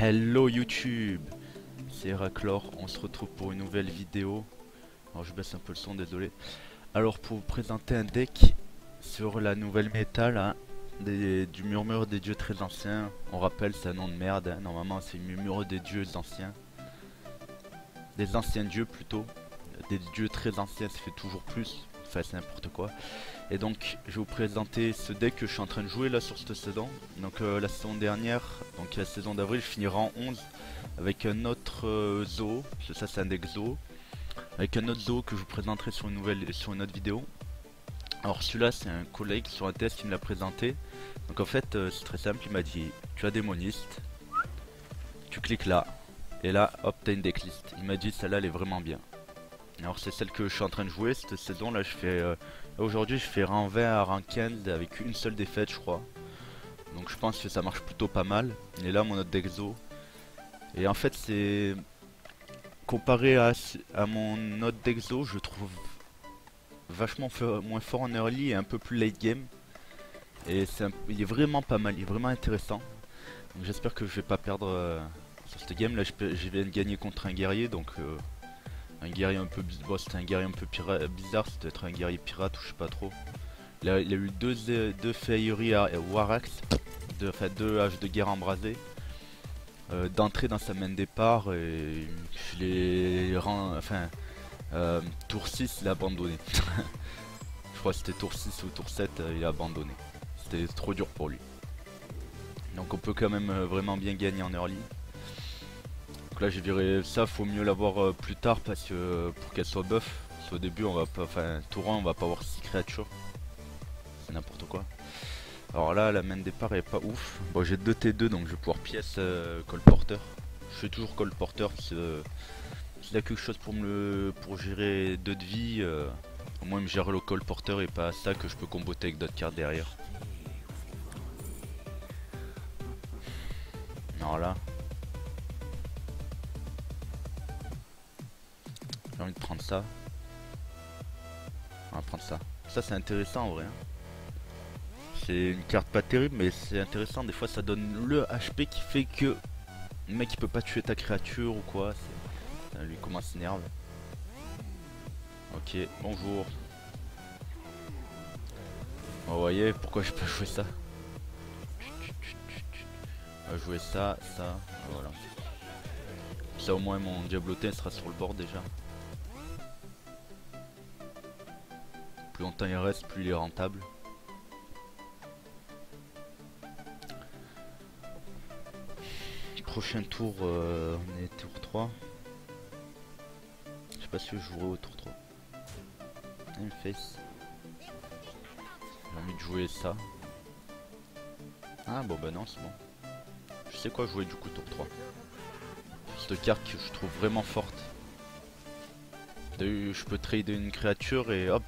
Hello YouTube, c'est Heraclore, on se retrouve pour une nouvelle vidéo. Alors je baisse un peu le son, désolé. Alors pour vous présenter un deck sur la nouvelle méta là, du murmure des dieux très anciens. On rappelle, c'est un nom de merde, hein. Normalement c'est murmure des dieux anciens. Des anciens dieux plutôt. Des dieux très anciens, ça fait toujours plus. Enfin c'est n'importe quoi. Et donc je vais vous présenter ce deck que je suis en train de jouer là sur cette saison. Donc la saison dernière, donc la saison d'avril, je finirai en 11 avec un autre zoo. Ça c'est un deck zoo. Avec un autre zoo que je vous présenterai sur une autre vidéo. Alors celui-là c'est un collègue sur un test qui me l'a présenté. Donc en fait c'est très simple, il m'a dit tu as des monistes, tu cliques là, et là hop t'as une decklist. Il m'a dit celle-là elle est vraiment bien. Alors c'est celle que je suis en train de jouer cette saison là, je fais aujourd'hui je fais rang 20 à rang 15 avec une seule défaite je crois. Donc je pense que ça marche plutôt pas mal. Et là mon autre deck zoo. Et en fait c'est comparé à mon autre deck zoo, je trouve vachement moins fort en early et un peu plus late game. Et il est vraiment pas mal, il est vraiment intéressant. Donc j'espère que je vais pas perdre sur cette game là. Je vais gagner contre un guerrier, donc un guerrier un peu bon, c'était un guerrier un peu bizarre, c'était être un guerrier pirate ou je sais pas trop. Il a eu deux Fairy à Warax, enfin deux haches de guerre embrasées. D'entrer dans sa main de départ et je les rends, enfin tour 6 il a abandonné. Je crois que c'était tour 6 ou tour 7 il a abandonné. C'était trop dur pour lui. Donc on peut quand même vraiment bien gagner en early. Donc là j'ai viré ça, faut mieux l'avoir plus tard parce que pour qu'elle soit buff. Parce qu'au début on va pas, enfin tour 1 on va pas avoir 6 créatures. C'est n'importe quoi. Alors là la main de départ est pas ouf. Bon j'ai 2 T2 donc je vais pouvoir pièce colporteur. Je fais toujours colporteur. S'il y a quelque chose pour gérer 2 de vie, au moins il me gère le colporteur et pas ça que je peux comboter avec d'autres cartes derrière. Alors là j'ai envie de prendre ça. On va prendre ça. Ça c'est intéressant en vrai. C'est une carte pas terrible mais c'est intéressant. Des fois ça donne le HP qui fait que le mec il peut pas tuer ta créature ou quoi. Lui comment il s'énerve. Ok, bonjour. Vous voyez pourquoi je peux jouer ça. On va jouer ça, ça, voilà. Ça au moins mon diablotin sera sur le bord déjà. Plus longtemps il reste, plus il est rentable. Prochain tour, on est tour 3. Je sais pas si je jouerai au tour 3. Une face. J'ai envie de jouer ça. Ah bon bah non c'est bon. Je sais quoi jouer du coup tour 3. Cette carte que je trouve vraiment forte. Je peux trader une créature et hop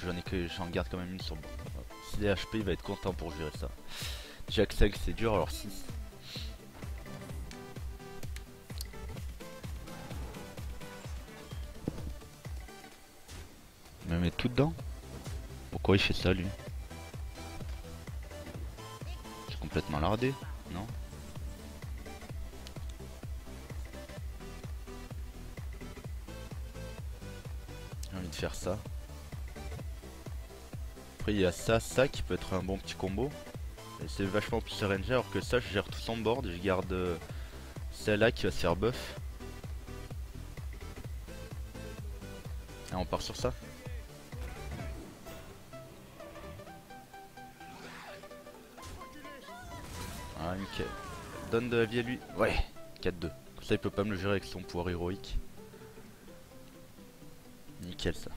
j'en garde quand même une sur le bord. Si les HP il va être content pour gérer ça. Jack 5 c'est dur alors 6. Il me met tout dedans. Pourquoi il fait ça lui? C'est complètement lardé, non? J'ai envie de faire ça. Après il y a ça qui peut être un bon petit combo. Et c'est vachement plus RNG alors que ça je gère tout son board. Je garde celle-là qui va se faire buff. Et on part sur ça. Ah nickel. Donne de la vie à lui. Ouais, 4-2. Comme ça il peut pas me le gérer avec son pouvoir héroïque. Nickel ça.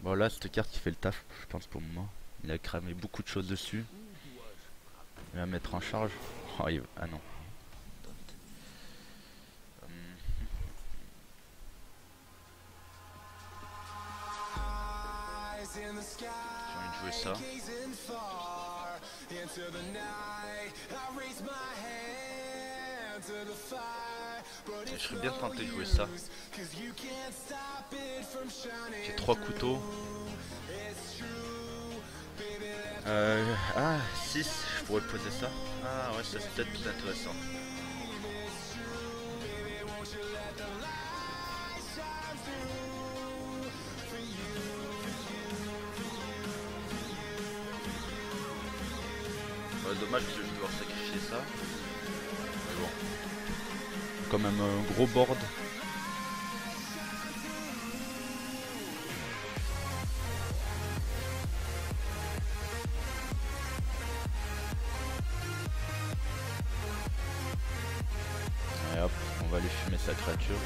Bon là cette carte qui fait le taf je pense pour moi. Il a cramé beaucoup de choses dessus. Il va mettre en charge. Oh, ah non. J'ai envie de jouer ça. Je serais bien tenté de jouer ça. J'ai 3 couteaux. Ah, 6, je pourrais poser ça. Ah ouais, ça c'est peut-être plus intéressant. dommage parce que je vais devoir sacrifier ça. Mais bon. Quand même un gros board. Et hop, on va aller fumer sa créature.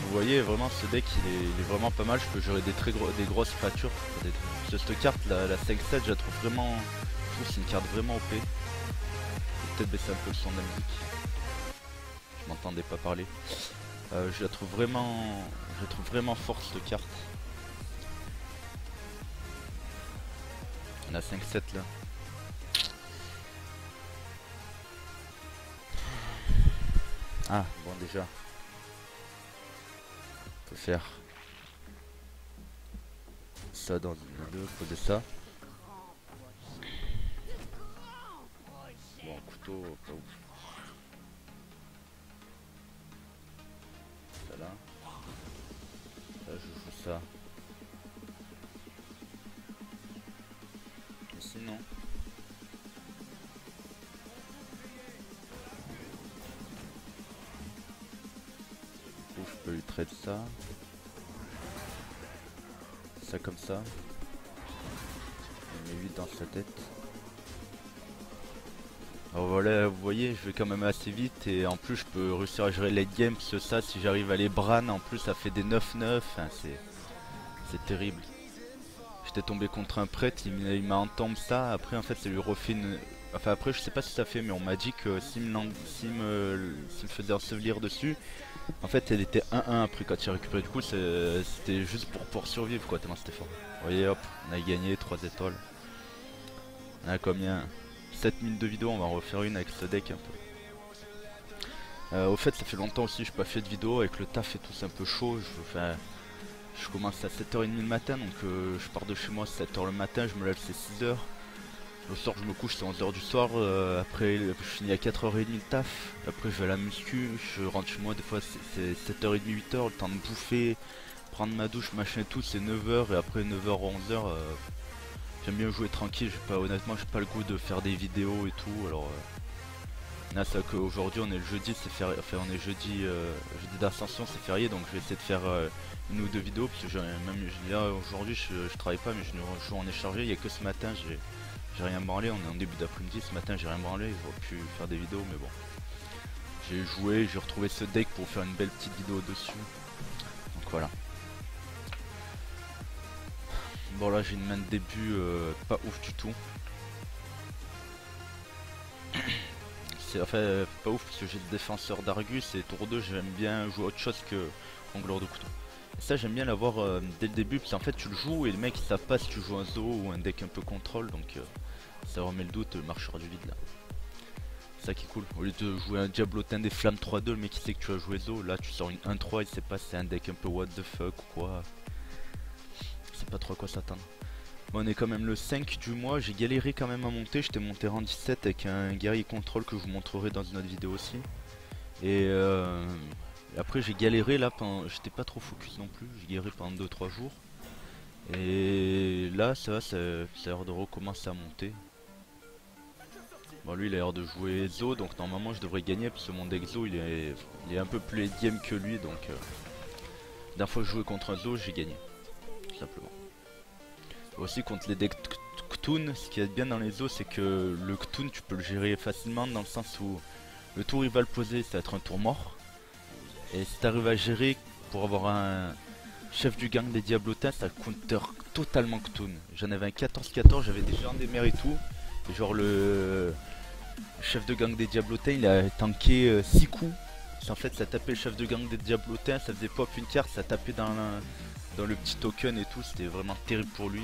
Vous voyez vraiment ce deck il est vraiment pas mal, je peux gérer des grosses créatures. Cette carte la 5-7 je la trouve vraiment. Je trouve que c'est une carte vraiment OP. Je vais peut-être baisser un peu le son de la musique. Je m'entendais pas parler. Je la trouve vraiment forte cette carte. On a 5-7 là. Ah bon déjà. On peut faire ça dans une deux, poser ça. Bon couteau pas ouf. Ça là. Là je joue ça. Et sinon. Je peux lui trade ça. Ça comme ça. Il met 8 dans sa tête. Alors voilà, vous voyez, je vais quand même assez vite et en plus je peux réussir à gérer late game parce que ça, si j'arrive à les bran, en plus ça fait des 9-9, enfin, c'est terrible. J'étais tombé contre un prêtre, il m'a entombé ça, après en fait ça lui refait une... Enfin après je sais pas si ça fait mais on m'a dit que s'il me faisait ensevelir dessus, en fait elle était 1-1 après quand il a récupéré, du coup c'était juste pour survivre quoi, tellement c'était fort. Vous voyez hop, on a gagné 3 étoiles. On a combien? 7 minutes de vidéo, on va en refaire une avec ce deck un peu. Au fait ça fait longtemps aussi, je n'ai pas fait de vidéo avec le taf et tout, c'est un peu chaud. Je commence à 7h30 le matin, donc je pars de chez moi à 7h le matin, je me lève c'est 6h. Le soir je me couche c'est 11h du soir, après je finis à 4h30 le taf, après je vais à la muscu, je rentre chez moi des fois c'est 7h30, 8h, le temps de bouffer, prendre ma douche, machin et tout, c'est 9h et après 9h, 11h, j'aime bien jouer tranquille, honnêtement j'ai pas le goût de faire des vidéos et tout, alors là c'est vrai qu'aujourd'hui on est le jeudi, c'est férié, enfin on est jeudi d'ascension, c'est férié, donc je vais essayer de faire une ou deux vidéos, parce que même là aujourd'hui je travaille pas mais je joue en est chargé, il y a que ce matin j'ai rien branlé, on est en début d'après-midi, ce matin j'ai rien branlé, j'aurais pu faire des vidéos mais bon. J'ai joué, j'ai retrouvé ce deck pour faire une belle petite vidéo dessus, donc voilà. Bon là j'ai une main de début pas ouf du tout. C'est enfin pas ouf parce que j'ai le défenseur d'Argus et tour 2 j'aime bien jouer autre chose que Ongleur de couteau. Et ça j'aime bien l'avoir dès le début parce qu'en fait tu le joues et les mecs ils savent pas si tu joues un zoo ou un deck un peu contrôle, donc ça remet le doute, le marcheur du vide là. C'est ça qui est cool, au lieu de jouer un Diablotin des flammes 3-2, le mec il sait que tu vas jouer zoo, là tu sors une 1-3, il sait pas si c'est un deck un peu what the fuck ou quoi. Il sait pas trop à quoi s'attendre. Bon, on est quand même le 5 du mois, j'ai galéré quand même à monter, j'étais monté rang 17 avec un guerrier contrôle que je vous montrerai dans une autre vidéo aussi. Et après j'ai galéré là, j'étais pas trop focus non plus, j'ai galéré pendant 2-3 jours. Et là ça va, ça a l'air de recommencer à monter. Bon lui il a l'air de jouer Zo, donc normalement je devrais gagner parce que mon deck Zo il est un peu plus late game que lui, donc la dernière fois que je jouais contre un Zo j'ai gagné, tout simplement. Aussi contre les decks Cthulhu, ce qui est bien dans les zoos c'est que le Cthulhu tu peux le gérer facilement dans le sens où le tour il va le poser, ça va être un tour mort. Et si tu arrives à gérer pour avoir un chef du gang des Diablotins, ça counter totalement Cthulhu. J'en avais un 14-14, j'avais déjà un des mers et tout. Et genre le chef de gang des Diablotins il a tanké 6 coups. En fait ça tapait le chef de gang des Diablotins, ça faisait pop une carte, ça tapait dans le petit token et tout, c'était vraiment terrible pour lui.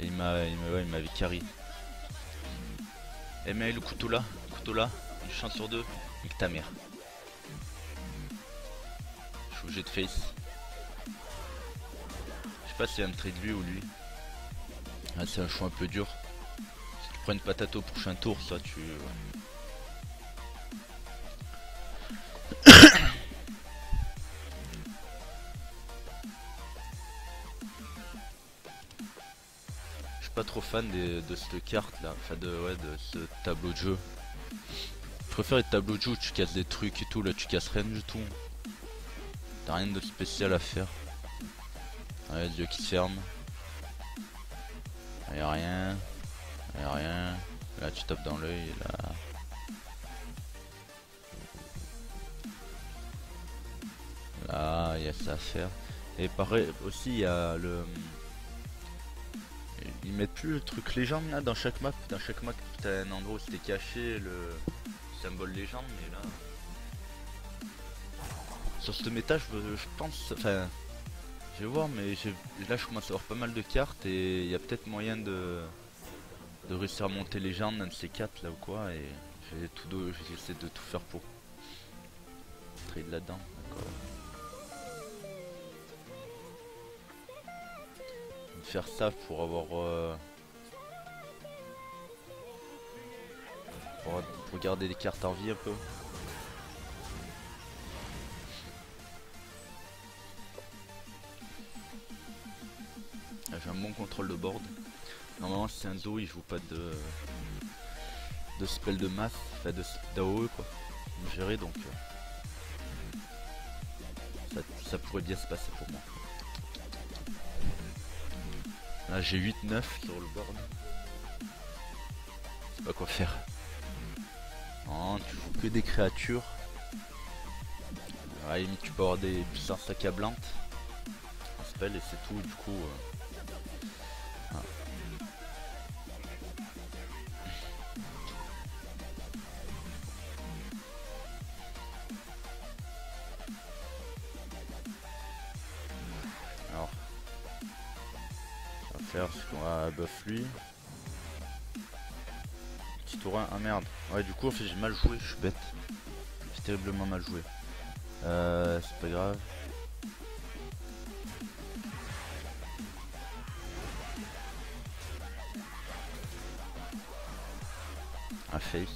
Et il m'avait carry. Et mais le couteau là, une chance sur deux, nique ta mère. Je suis obligé de face. Je sais pas s'il y a un trade lui ou lui. Ah, c'est un choix un peu dur. Si tu prends une patate au prochain tour, ça tu... pas trop fan de cette carte là, enfin de ce tableau de jeu. Je préfère les tableaux de jeu où tu casses des trucs et tout, là tu casses rien du tout. T'as rien de spécial à faire. Ouais, les yeux qui se ferment. Y'a rien. Y'a rien. Là tu tapes dans l'œil, là. Là, il y a ça à faire. Et pareil, aussi il y a le... Ils mettent plus le truc légende là dans chaque map. Dans chaque map, t'as un endroit où c'était caché le symbole légende, mais là... Sur ce méta, je pense... Enfin... Je vais voir, mais là je commence à avoir pas mal de cartes et il y a peut-être moyen de réussir à monter légende, un de ces quatre là ou quoi, et j'essaie de tout faire pour trade là-dedans, d'accord. Faire ça pour avoir pour garder les cartes en vie un peu. Là, j'ai un bon contrôle de board. Normalement si c'est un dos il joue pas de spell de masse, enfin d'AOE quoi. Gérer donc ça pourrait bien se passer pour moi. Là j'ai 8-9 sur le board. Je sais pas quoi faire. Non, tu joues que des créatures. À la limite tu peux avoir des puissances accablantes. Un spell et c'est tout du coup. Ah. Alors, on va faire ce qu'on va buff lui. Petit tour 1, ah merde. Ouais du coup en fait j'ai mal joué, je suis bête. J'ai terriblement mal joué. C'est pas grave. Un face.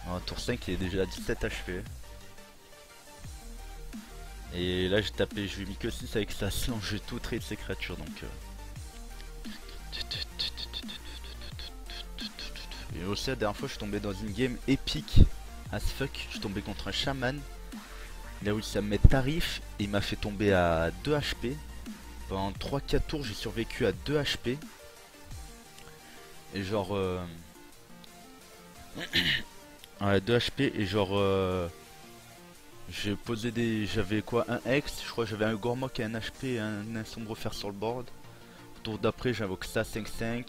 En tour 5 il est déjà à 17 HP. Et là j'ai tapé, je lui ai mis que 6 avec ça, sinon j'ai tout trade ses créatures donc. Et aussi la dernière fois je suis tombé dans une game épique as fuck, je suis tombé contre un chaman. Il a réussi à me mettre tarif et il m'a fait tomber à 2 HP. Pendant 3-4 tours j'ai survécu à 2 HP. Et genre... ouais 2 HP et genre... j'ai posé des... J'avais quoi, un Hex, je crois que j'avais un Gormok à 1 HP et un sombre fer sur le board. Au tour d'après j'invoque ça 5-5.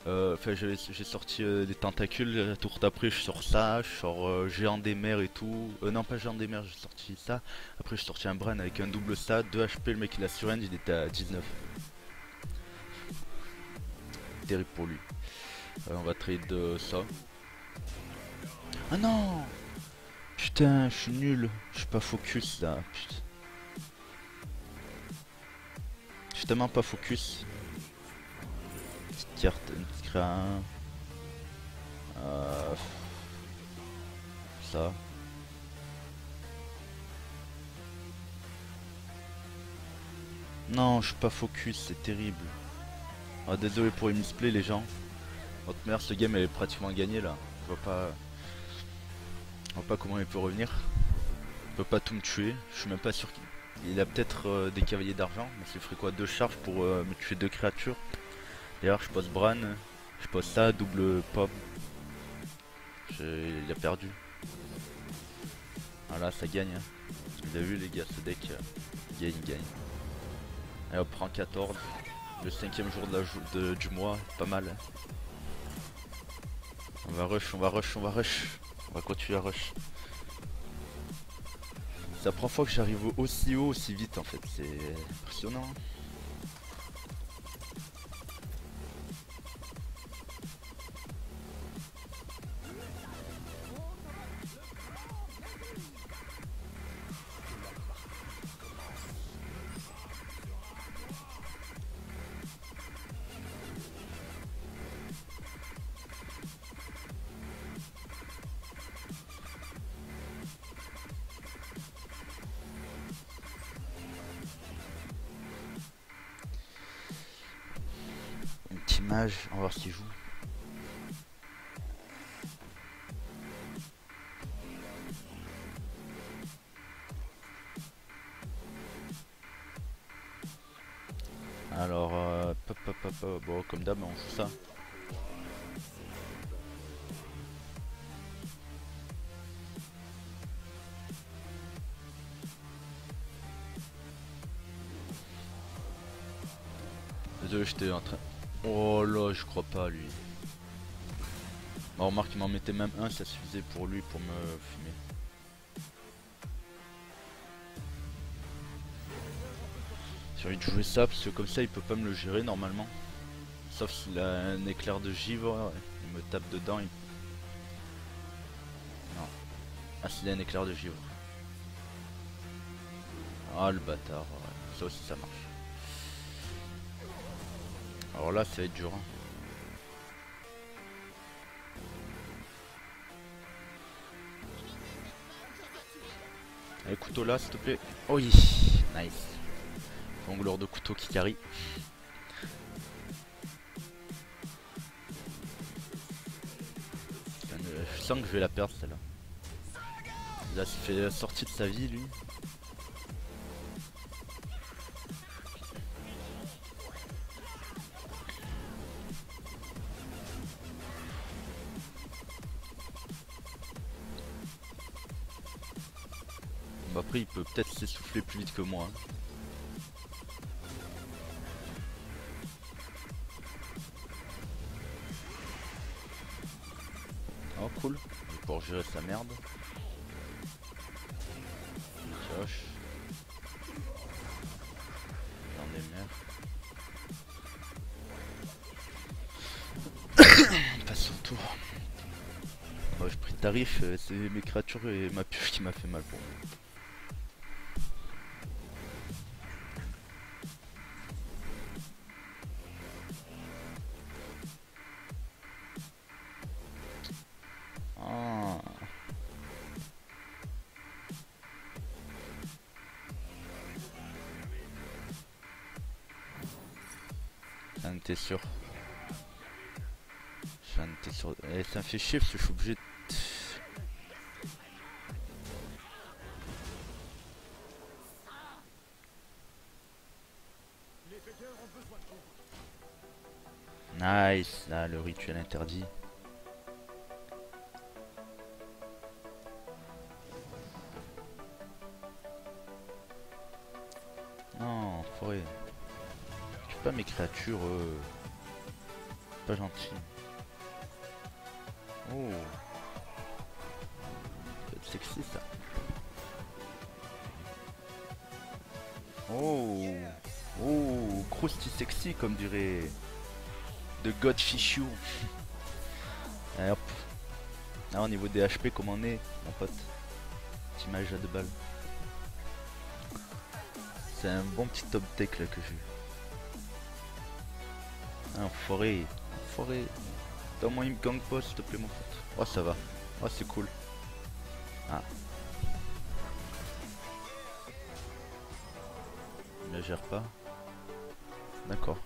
Enfin j'ai sorti des tentacules, le tour d'après je sors ça, je sors géant des mers et tout. Non pas géant des mers, j'ai sorti ça. Après j'ai sorti un Bran avec un double ça, 2 HP, le mec il a surrend, il était à 19. Terrible pour lui. On va trade ça. Ah non! Putain, je suis nul, je suis pas focus là, putain. Je suis tellement pas focus. Petite carte, une petite créa. Ça. Non, je suis pas focus, c'est terrible. Ah, désolé pour les misplays les gens. Votre mère, ce game elle est pratiquement gagnée là. Je vois pas comment il peut revenir. Il peut pas tout me tuer. Je suis même pas sûr qu'il a peut-être des cavaliers d'argent. Mais ça ferait quoi, 2 charges pour me tuer 2 créatures. D'ailleurs je pose Bran. Je pose ça, double pop. Il a perdu. Voilà, ça gagne. Hein. Vous avez vu les gars, ce deck il gagne. Allez hop, prend 14. Le 5ème jour du mois, pas mal. Hein. On va rush. On va continuer à rush. C'est la première fois que j'arrive aussi haut, aussi vite en fait. C'est impressionnant. Mage, on va voir s'il joue. Alors, bon, comme d'hab, on joue ça. Désolé, j'étais en train... Oh là, je crois pas, lui. Bon, remarque, il m'en mettait même un, ça suffisait pour lui, pour me fumer. J'ai envie de jouer ça, parce que comme ça, il peut pas me le gérer, normalement. Sauf s'il a un éclair de givre, ouais. Il me tape dedans, il... Non. Ah, s'il a un éclair de givre. Ah, le bâtard, ouais. Ça aussi, ça marche. Alors là, ça va être dur, hein. Allez, couteau là, s'il te plaît. Oh oui, nice. Jongleur de couteau qui carry. Je sens que je vais la perdre, celle-là. Là, ça fait la sortie de sa vie, lui. Bon, après, il peut peut-être s'essouffler plus vite que moi, hein. Oh cool, je vais pouvoir gérer sa merde. Josh. J'en ai marre. On passe au tour. Bon, j'ai pris le tarif, c'est mes créatures et ma pioche qui m'a fait mal pour moi. J'en étais sûr. J'en étais sûr. Et ça me fait chier parce que je suis obligé de... Nice, là le rituel interdit. Non, forêt. Je tue pas mes créatures. Pas gentil. Oh. Ça peut être sexy ça. Oh. Oh. Crousty sexy comme dirait de Godfish You. Allez hop. Là au niveau des HP comment on est mon pote. Petit mage à 2 balles. C'est un bon petit top tech là que j'ai eu. Ah, enfoiré. Enfoiré. Donne-moi une gang pas s'il te plaît mon pote. Oh ça va. Oh c'est cool. Ah. Il ne gère pas. D'accord.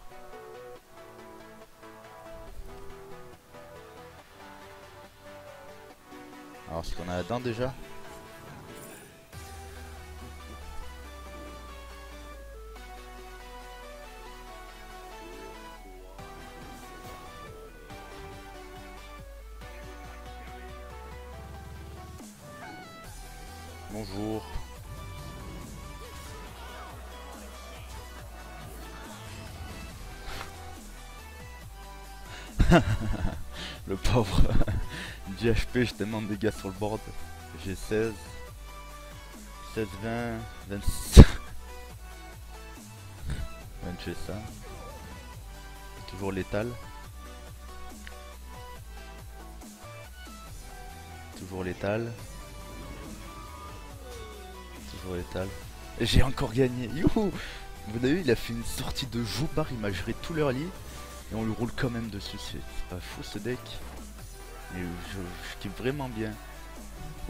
Alors est-ce qu'on a la dent déjà? Bonjour. Le pauvre. 10 HP, je tellement de dégâts sur le board. J'ai 16. 16, 20, 26. On va tuer ça. Toujours létal. Toujours létal. Toujours létal. Et j'ai encore gagné. Youhou! Vous avez vu, il a fait une sortie de Joubar, il m'a géré tout leur lit. Et on lui roule quand même dessus. C'est pas fou ce deck. Mais je kiffe vraiment bien.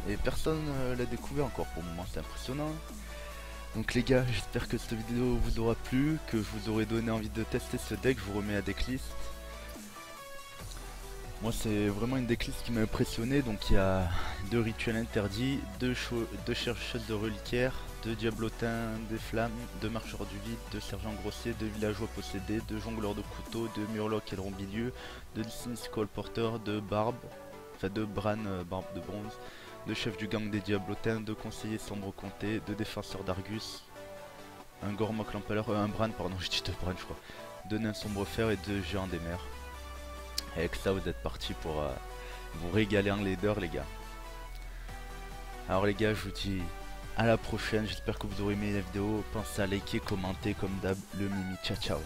Et personne l'a découvert encore pour le moment, c'est impressionnant. Donc les gars, j'espère que cette vidéo vous aura plu, que je vous aurai donné envie de tester ce deck. Je vous remets à decklist. Moi c'est vraiment une decklist qui m'a impressionné, donc il y a deux rituels interdits, deux chercheuses de reliquaires, deux diablotins des flammes, deux marcheurs du vide, deux sergents grossiers, deux villageois possédés, deux jongleurs de couteaux, deux murlocs et de rombilieux, deux sinistres colporteurs, deux barbes, enfin deux bran barbes de bronze, deux chefs du gang des diablotins, deux conseillers sombres comtés, deux défenseurs d'Argus, un gormok l'empaleur, un bran pardon, je dis deux bran je crois, deux nains sombres fer et deux géants des mers. Et avec ça, vous êtes parti pour vous régaler en leader, les gars. Alors, les gars, je vous dis à la prochaine. J'espère que vous aurez aimé la vidéo. Pensez à liker, commenter comme d'hab. Le Mimi, ciao ciao.